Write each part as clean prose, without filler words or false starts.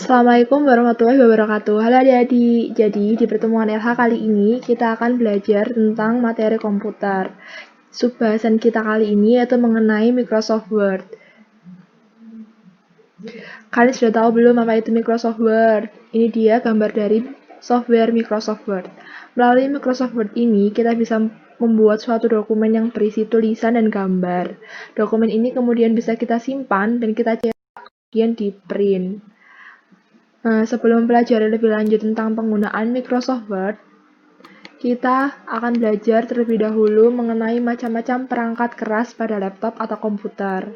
Assalamualaikum warahmatullahi wabarakatuh. Halo adik-adik, jadi di pertemuan LH kali ini kita akan belajar tentang materi komputer. Subbahasan kita kali ini yaitu mengenai Microsoft Word. Kalian sudah tahu belum apa itu Microsoft Word? Ini dia gambar dari software Microsoft Word. Melalui Microsoft Word ini kita bisa membuat suatu dokumen yang berisi tulisan dan gambar. Dokumen ini kemudian bisa kita simpan dan kita cetak kemudian di print. Sebelum belajar lebih lanjut tentang penggunaan Microsoft Word, kita akan belajar terlebih dahulu mengenai macam-macam perangkat keras pada laptop atau komputer.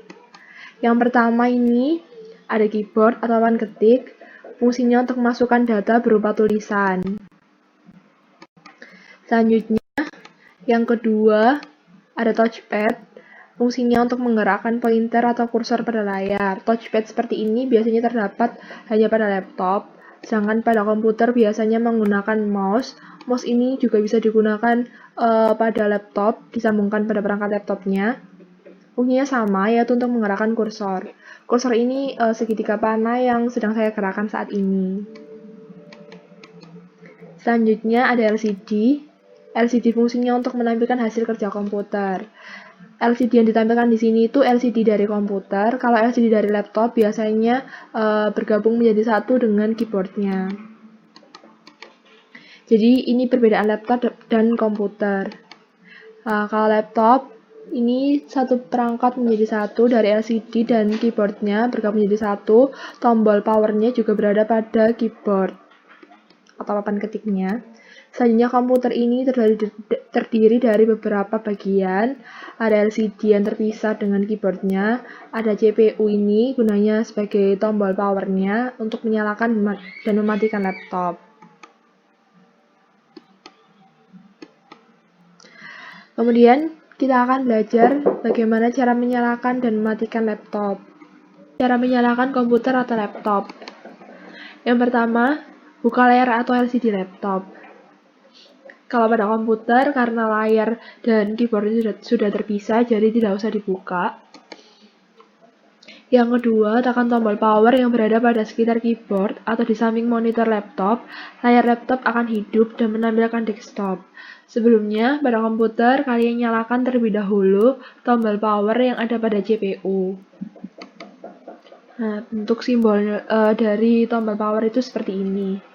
Yang pertama ini ada keyboard atau papan ketik, fungsinya untuk memasukkan data berupa tulisan. Selanjutnya, yang kedua ada touchpad, fungsinya untuk menggerakkan pointer atau kursor pada layar. Touchpad seperti ini biasanya terdapat hanya pada laptop, sedangkan pada komputer biasanya menggunakan mouse. Mouse ini juga bisa digunakan pada laptop, disambungkan pada perangkat laptopnya. Fungsinya sama, yaitu untuk menggerakkan kursor. Kursor ini segitiga panah yang sedang saya gerakkan saat ini. Selanjutnya ada LCD. LCD fungsinya untuk menampilkan hasil kerja komputer. LCD yang ditampilkan di sini itu LCD dari komputer. Kalau LCD dari laptop biasanya bergabung menjadi satu dengan keyboardnya. Jadi ini perbedaan laptop dan komputer. Kalau laptop ini satu perangkat menjadi satu dari LCD dan keyboardnya bergabung menjadi satu. Tombol powernya juga berada pada keyboard atau papan ketiknya. Selanjutnya komputer ini terdiri dari beberapa bagian. Ada LCD yang terpisah dengan keyboardnya. Ada CPU ini gunanya sebagai tombol powernya untuk menyalakan dan mematikan laptop. Kemudian kita akan belajar bagaimana cara menyalakan dan mematikan laptop. Cara menyalakan komputer atau laptop. Yang pertama, buka layar atau LCD laptop. Kalau pada komputer, karena layar dan keyboard sudah terpisah, jadi tidak usah dibuka. Yang kedua, tekan tombol power yang berada pada sekitar keyboard atau di samping monitor laptop. Layar laptop akan hidup dan menampilkan desktop. Sebelumnya, pada komputer, kalian nyalakan terlebih dahulu tombol power yang ada pada CPU. Nah, bentuk simbol dari tombol power itu seperti ini.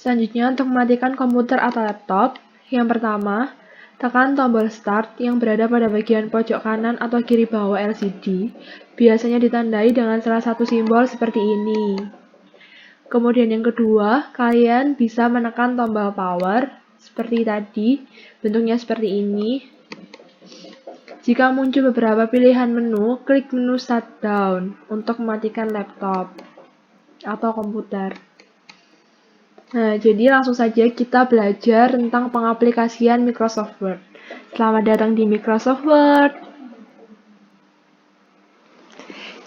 Selanjutnya, untuk mematikan komputer atau laptop, yang pertama, tekan tombol Start yang berada pada bagian pojok kanan atau kiri bawah LCD, biasanya ditandai dengan salah satu simbol seperti ini. Kemudian yang kedua, kalian bisa menekan tombol Power, seperti tadi, bentuknya seperti ini. Jika muncul beberapa pilihan menu, klik menu Shutdown untuk mematikan laptop atau komputer. Nah, jadi langsung saja kita belajar tentang pengaplikasian Microsoft Word. Selamat datang di Microsoft Word.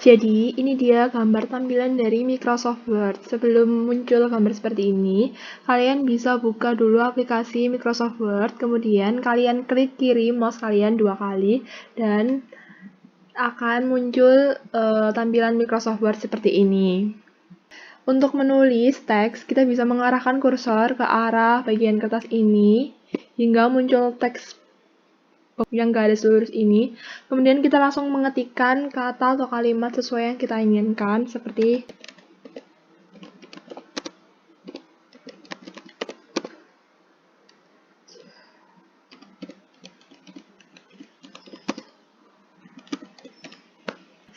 Jadi, ini dia gambar tampilan dari Microsoft Word. Sebelum muncul gambar seperti ini, kalian bisa buka dulu aplikasi Microsoft Word, kemudian kalian klik kiri mouse kalian 2 kali, dan akan muncul tampilan Microsoft Word seperti ini. Untuk menulis teks, kita bisa mengarahkan kursor ke arah bagian kertas ini hingga muncul teks yang garis lurus ini. Kemudian kita langsung mengetikkan kata atau kalimat sesuai yang kita inginkan, seperti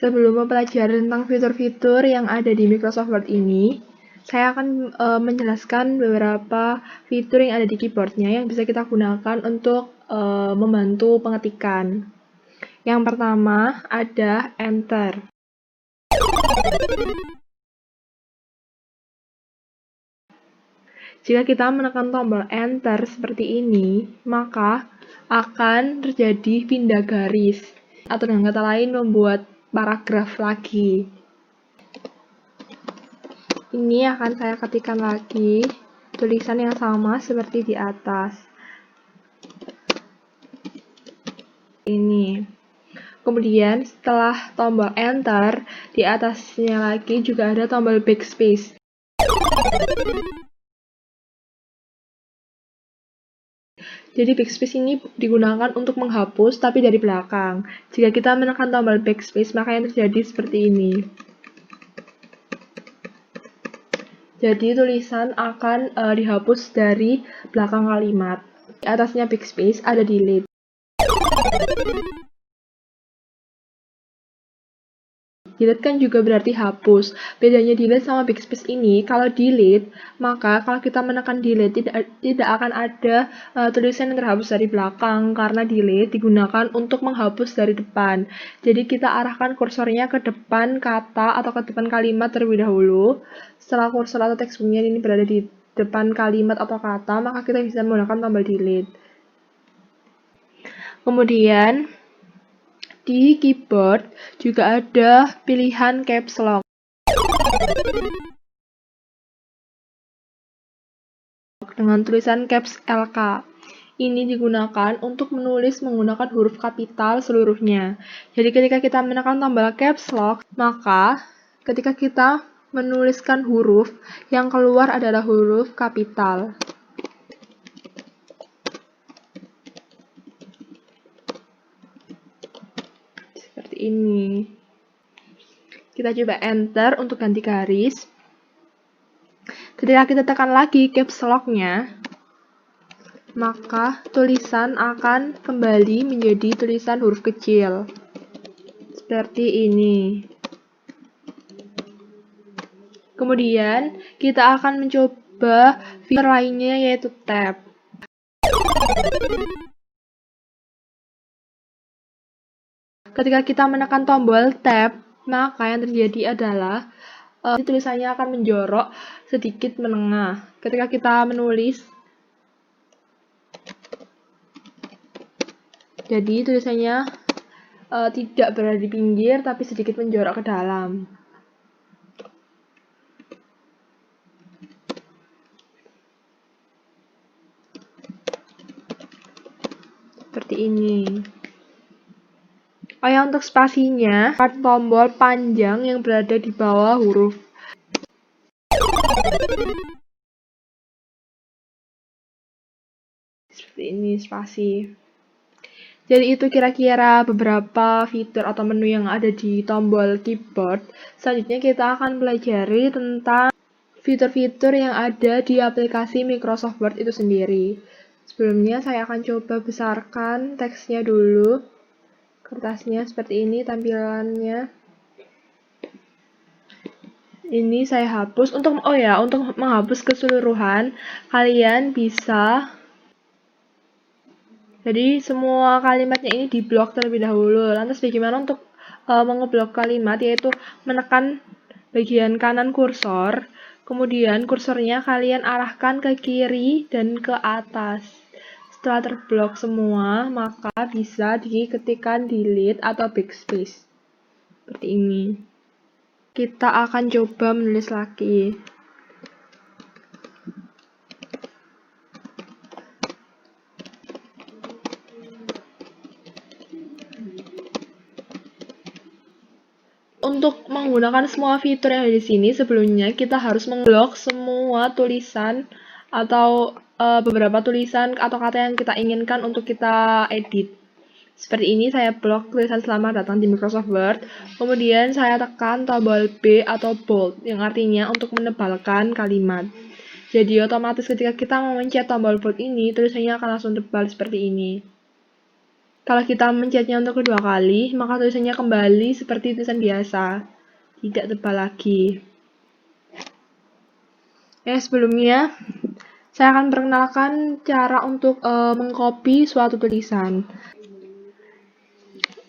sebelum mempelajari tentang fitur-fitur yang ada di Microsoft Word ini, saya akan menjelaskan beberapa fitur yang ada di keyboardnya yang bisa kita gunakan untuk membantu pengetikan. Yang pertama ada Enter. Jika kita menekan tombol Enter seperti ini, maka akan terjadi pindah garis, atau dengan kata lain membuat paragraf lagi. Ini akan saya ketikkan lagi tulisan yang sama seperti di atas. Ini. Kemudian setelah tombol Enter, di atasnya lagi juga ada tombol Backspace. Jadi backspace ini digunakan untuk menghapus tapi dari belakang. Jika kita menekan tombol backspace, maka yang terjadi seperti ini. Jadi tulisan akan dihapus dari belakang kalimat. Di atasnya backspace ada delete. Delete kan juga berarti hapus. Bedanya delete sama backspace ini, kalau delete, maka kalau kita menekan delete tidak akan ada tulisan yang terhapus dari belakang, karena delete digunakan untuk menghapus dari depan. Jadi kita arahkan kursornya ke depan kata atau ke depan kalimat terlebih dahulu. Setelah kursor atau teks bunian ini berada di depan kalimat atau kata, maka kita bisa menggunakan tombol delete. Kemudian di keyboard juga ada pilihan caps lock. Dengan tulisan caps LK. Ini digunakan untuk menulis menggunakan huruf kapital seluruhnya. Jadi ketika kita menekan tombol caps lock, maka ketika kita menuliskan huruf, yang keluar adalah huruf kapital. Seperti ini. Kita coba enter untuk ganti garis. Ketika kita tekan lagi caps lock-nya, maka tulisan akan kembali menjadi tulisan huruf kecil. Seperti ini. Kemudian, kita akan mencoba fitur lainnya yaitu tab. Ketika kita menekan tombol tab, maka yang terjadi adalah tulisannya akan menjorok sedikit menengah. Ketika kita menulis, jadi tulisannya tidak berada di pinggir, tapi sedikit menjorok ke dalam. Seperti ini. Oh ya, untuk spasinya, tombol panjang yang berada di bawah huruf. Seperti ini spasi. Jadi itu kira-kira beberapa fitur atau menu yang ada di tombol keyboard. Selanjutnya kita akan pelajari tentang fitur-fitur yang ada di aplikasi Microsoft Word itu sendiri. Sebelumnya saya akan coba besarkan teksnya dulu. Kertasnya seperti ini tampilannya. Ini saya hapus. Untuk menghapus keseluruhan, kalian bisa, jadi semua kalimatnya ini diblok terlebih dahulu. Lantas bagaimana untuk mengeblok kalimat, yaitu menekan bagian kanan kursor, kemudian kursornya kalian arahkan ke kiri dan ke atas. Setelah terblok semua, maka bisa diketikkan delete atau backspace. Seperti ini. Kita akan coba menulis lagi. Untuk menggunakan semua fitur yang ada di sini, sebelumnya kita harus mengblok semua tulisan atau beberapa tulisan atau kata yang kita inginkan untuk kita edit. Seperti ini, saya blok tulisan selamat datang di Microsoft Word. Kemudian saya tekan tombol B atau bold, yang artinya untuk menebalkan kalimat. Jadi otomatis ketika kita memencet tombol bold ini, tulisannya akan langsung tebal seperti ini. Kalau kita mencetnya untuk kedua kali, maka tulisannya kembali seperti tulisan biasa, tidak tebal lagi. Sebelumnya, saya akan perkenalkan cara untuk mengcopy suatu tulisan.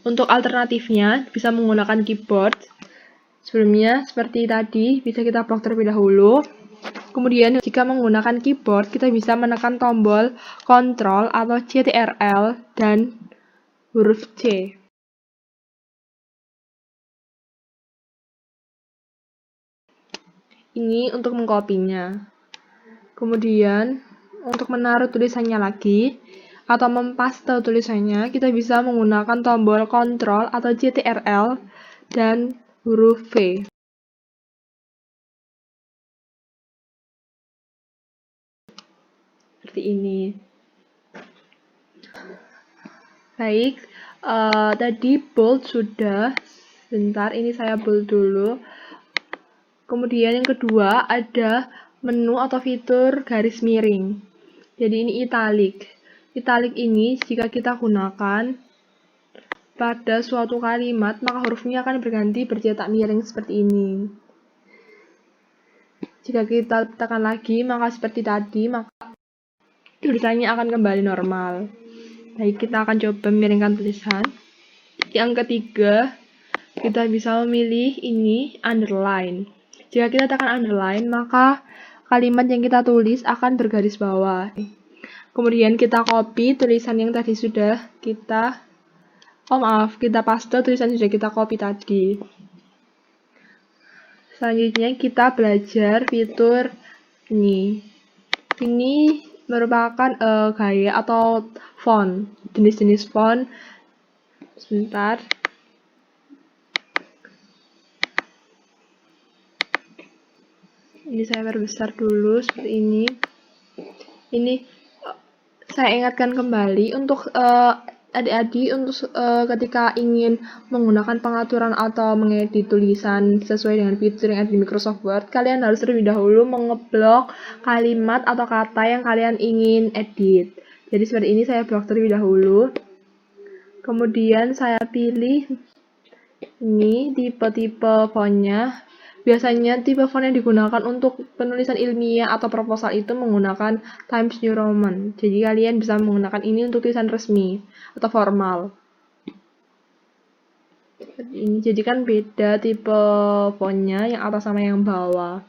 Untuk alternatifnya, bisa menggunakan keyboard. Sebelumnya, seperti tadi, bisa kita blok terlebih dahulu. Kemudian, jika menggunakan keyboard, kita bisa menekan tombol Ctrl atau CTRL dan huruf C. Ini untuk mengkopinya. Kemudian, untuk menaruh tulisannya lagi, atau mempaste tulisannya, kita bisa menggunakan tombol Ctrl atau Ctrl dan huruf V. Seperti ini. Baik, tadi bold sudah. Sebentar, ini saya bold dulu. Kemudian yang kedua ada menu atau fitur garis miring. Jadi ini italic. Italic ini jika kita gunakan pada suatu kalimat, maka hurufnya akan berganti bercetak miring seperti ini. Jika kita tekan lagi, maka seperti tadi, maka tulisannya akan kembali normal. Baik, kita akan coba miringkan tulisan. Yang ketiga, kita bisa memilih ini underline. Jika kita tekan underline, maka kalimat yang kita tulis akan bergaris bawah. Kemudian kita copy tulisan yang tadi sudah kita kita paste tulisan yang sudah kita copy tadi. Selanjutnya kita belajar fitur ini. Ini merupakan gaya atau font, jenis-jenis font. Sebentar. Ini saya perbesar dulu seperti ini. Ini saya ingatkan kembali untuk adik-adik untuk ketika ingin menggunakan pengaturan atau mengedit tulisan sesuai dengan fitur yang ada di Microsoft Word, kalian harus terlebih dahulu mengeblok kalimat atau kata yang kalian ingin edit. Jadi seperti ini saya blok terlebih dahulu. Kemudian saya pilih ini tipe-tipe fontnya. Biasanya tipe font yang digunakan untuk penulisan ilmiah atau proposal itu menggunakan Times New Roman. Jadi kalian bisa menggunakan ini untuk tulisan resmi atau formal. Ini jadi kan beda tipe fontnya yang atas sama yang bawah.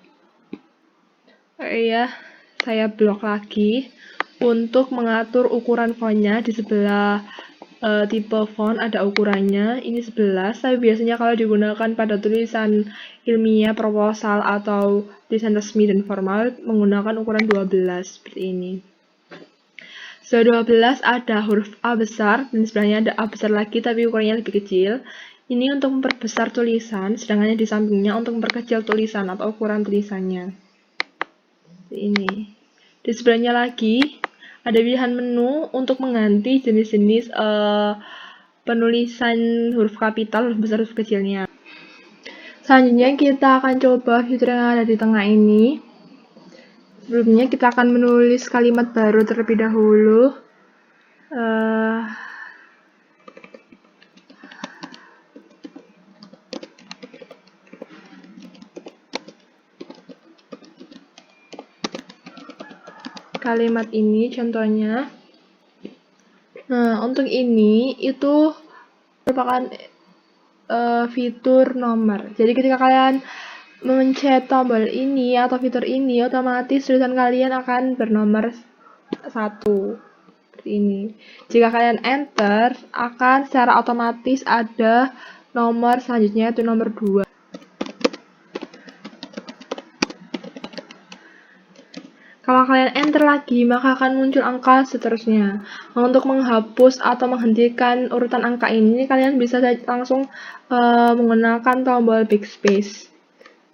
Ya, saya blok lagi untuk mengatur ukuran fontnya. Di sebelah tipe font ada ukurannya, ini 11, tapi biasanya kalau digunakan pada tulisan ilmiah, proposal, atau tulisan resmi dan formal menggunakan ukuran 12, seperti ini. Setelah 12 ada huruf A besar, dan sebelahnya ada A besar lagi tapi ukurannya lebih kecil. Ini untuk memperbesar tulisan, sedangkan di sampingnya untuk memperkecil tulisan atau ukuran tulisannya. Seperti ini. Di sebelahnya lagi ada pilihan menu untuk mengganti jenis-jenis penulisan huruf kapital, huruf besar, huruf kecilnya. Selanjutnya kita akan coba fitur yang ada di tengah ini. Sebelumnya kita akan menulis kalimat baru terlebih dahulu. Kalimat ini contohnya. Nah, untuk ini itu merupakan fitur nomor. Jadi ketika kalian memencet tombol ini atau fitur ini, otomatis tulisan kalian akan bernomor 1. Seperti ini. Jika kalian enter, akan secara otomatis ada nomor selanjutnya, yaitu nomor 2. Kalau kalian enter lagi, maka akan muncul angka seterusnya. Nah, untuk menghapus atau menghentikan urutan angka ini, kalian bisa langsung menggunakan tombol backspace.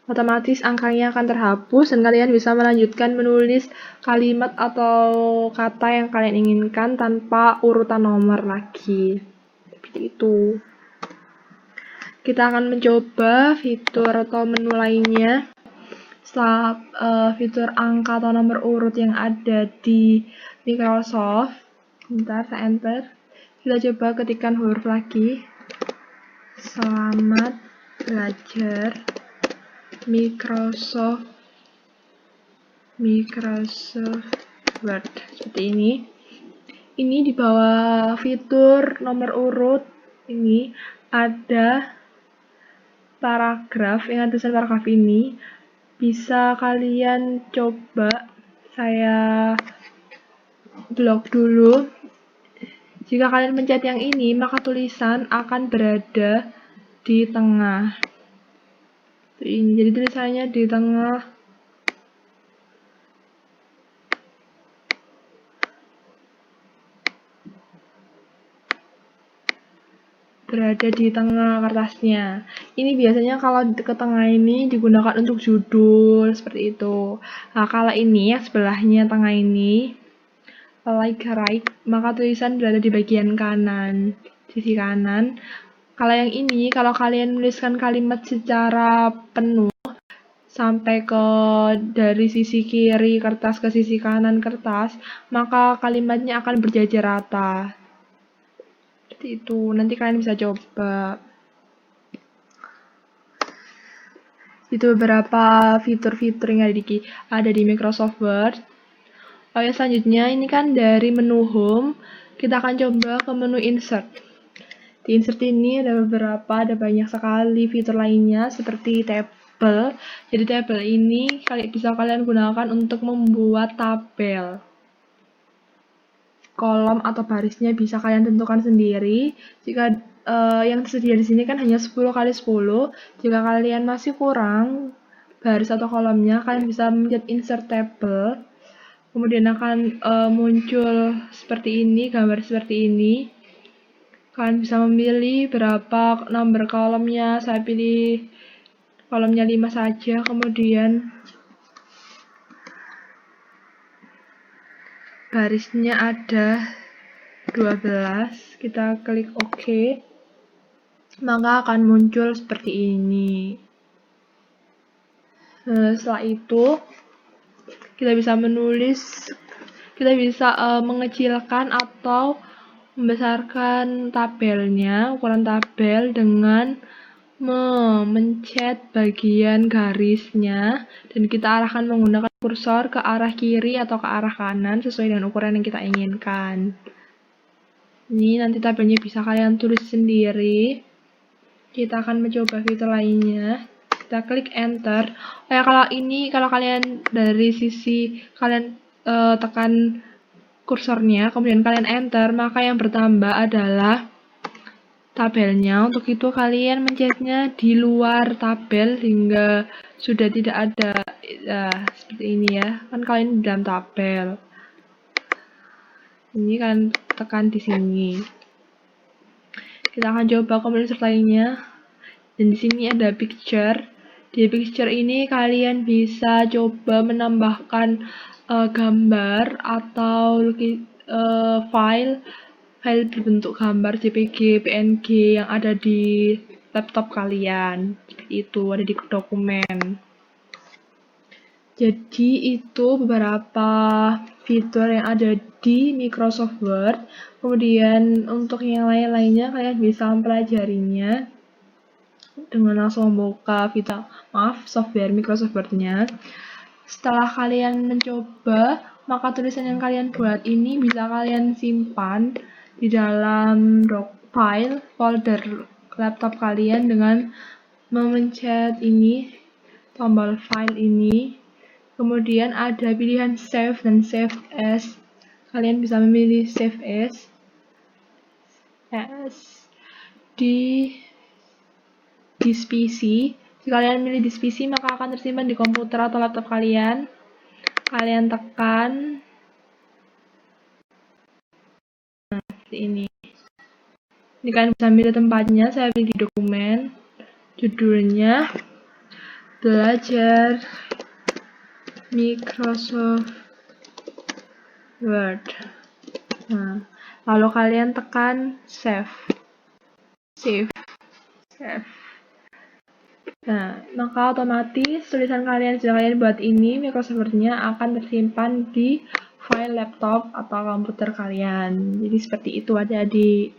Otomatis angkanya akan terhapus dan kalian bisa melanjutkan menulis kalimat atau kata yang kalian inginkan tanpa urutan nomor lagi. Seperti itu. Kita akan mencoba fitur atau menu lainnya. Setelah fitur angka atau nomor urut yang ada di Microsoft, bentar saya enter, kita coba ketikkan huruf lagi. Selamat belajar Microsoft Word, seperti ini. Ini di bawah fitur nomor urut ini ada paragraf, yang ada tulisan paragraf ini. Bisa kalian coba, saya blok dulu. Jika kalian pencet yang ini, maka tulisan akan berada di tengah. Ini, jadi tulisannya di tengah. berada di tengah kertasnya. Ini biasanya kalau ke tengah ini digunakan untuk judul seperti itu. Nah, kalau ini yang sebelahnya tengah ini like right, maka tulisan berada di bagian kanan, sisi kanan. Kalau yang ini, kalau kalian menuliskan kalimat secara penuh sampai ke dari sisi kiri kertas ke sisi kanan kertas, maka kalimatnya akan berjajar rata. Seperti itu. Nanti kalian bisa coba. Itu beberapa fitur-fitur yang ada di Microsoft Word. Oke, selanjutnya ini kan dari menu Home, kita akan coba ke menu Insert. Di Insert ini ada banyak sekali fitur lainnya seperti tabel. Jadi tabel ini bisa kalian gunakan untuk membuat tabel. Kolom atau barisnya bisa kalian tentukan sendiri. Jika yang tersedia di sini kan hanya 10 x 10. Jika kalian masih kurang baris atau kolomnya, kalian bisa mencet Insert Table. Kemudian akan muncul seperti ini, gambar seperti ini. Kalian bisa memilih berapa nomor kolomnya. Saya pilih kolomnya 5 saja. Kemudian barisnya ada 12. Kita klik OK. Maka akan muncul seperti ini. Setelah itu kita bisa menulis, kita bisa mengecilkan atau membesarkan tabelnya, ukuran tabel dengan memencet bagian garisnya, dan kita arahkan menggunakan kursor ke arah kiri atau ke arah kanan sesuai dengan ukuran yang kita inginkan. Ini nanti tabelnya bisa kalian tulis sendiri. Kita akan mencoba fitur lainnya. Kita klik enter. Kalau kalian dari sisi kalian tekan kursornya, kemudian kalian enter, maka yang bertambah adalah tabelnya. Untuk itu kalian mencetnya di luar tabel hingga sudah tidak ada seperti ini ya. Kan kalian di dalam tabel. Ini kan tekan di sini. Kita akan coba kombinasi lainnya. Dan di sini ada picture. Di picture ini kalian bisa coba menambahkan gambar atau file berbentuk gambar JPG, PNG yang ada di laptop kalian. Itu ada di dokumen. Jadi itu beberapa fitur yang ada di Microsoft Word. Kemudian untuk yang lain-lainnya kalian bisa mempelajarinya dengan langsung membuka software Microsoft Word-nya. Setelah kalian mencoba, maka tulisan yang kalian buat ini bisa kalian simpan di dalam file folder laptop kalian dengan memencet ini, tombol file ini. Kemudian ada pilihan save dan save as. Kalian bisa memilih save as di disk PC. Jika kalian memilih disk PC, maka akan tersimpan di komputer atau laptop kalian. Kalian tekan seperti ini. Ini kalian bisa pilih tempatnya. Saya pilih di dokumen. Judulnya Belajar Microsoft Word. Nah, lalu kalian tekan save. Nah, maka otomatis tulisan kalian sudah kalian buat ini, Microsoft Word-nya akan tersimpan di file laptop atau komputer kalian. Jadi seperti itu ada di